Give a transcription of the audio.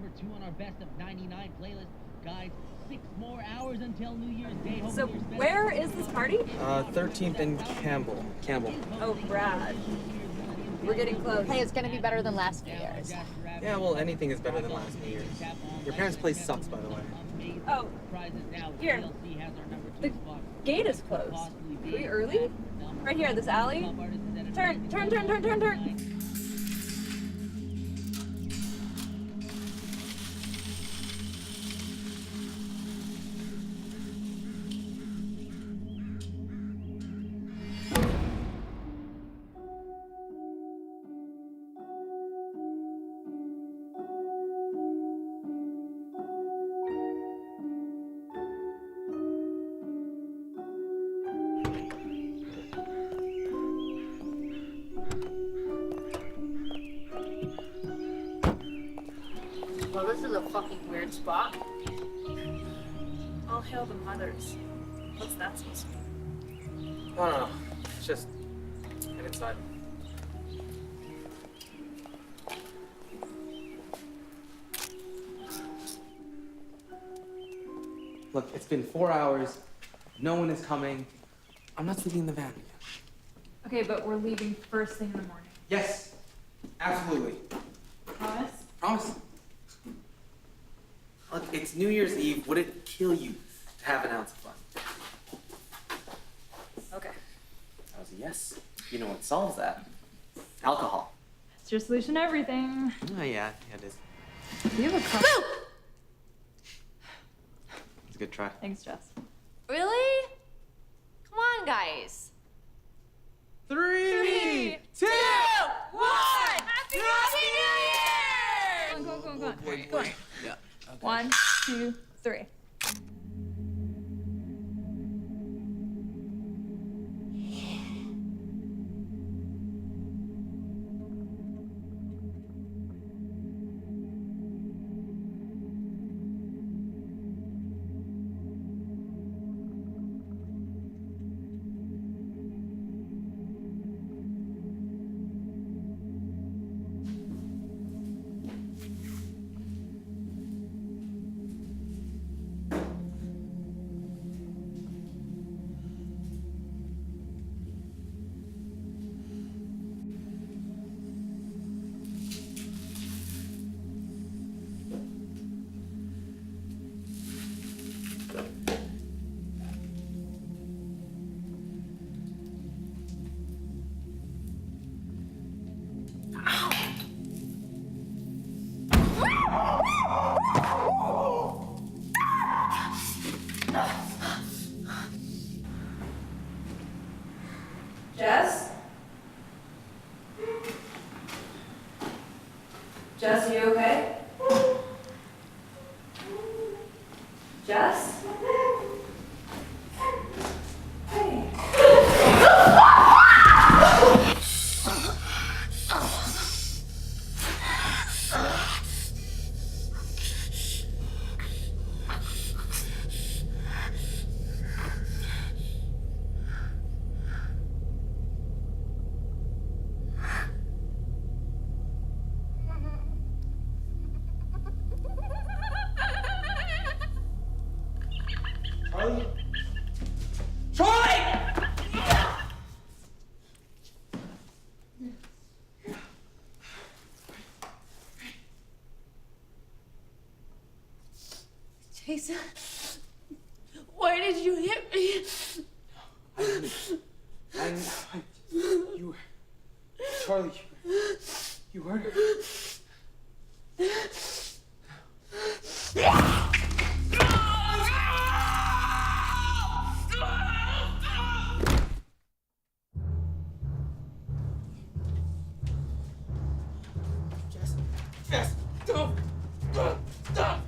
number 2 on our best of 99 playlist. Guys, 6 more hours until New Year's Day. Hope So where is this party? 13th and Campbell. Oh, Brad. We're getting close. Hey, it's gonna be better than last New Year's. Yeah, well, anything is better than last New Year's. Your parents' place sucks, by the way. Oh, here. The gate is closed. Are we early? Right here, this alley. Turn. Well, this is a fucking weird spot. All hail the mothers. What's that supposed to mean? No. It's just get inside. Look, it's been 4 hours. No one is coming. I'm not sleeping in the van. Okay, but we're leaving first thing in the morning. Yes, absolutely. Promise? Promise. Look, it's New Year's Eve. Would it kill you to have an ounce of fun? Okay. That was a yes. You know what solves that? Alcohol. It's your solution to everything. Oh, yeah, it is. Do you have a car? It's a good try. Thanks, Jess. Really? Come on, guys. 3, 2, 1! Happy New Year! Go on. Go on. Yeah. 1, 2, 3. Jess? Jess, are you okay? Jess? Hey. Charlie? Charlie! Jason, why did you hit me? I didn't. You were... Charlie, you hurt her. Jess, don't. Stop.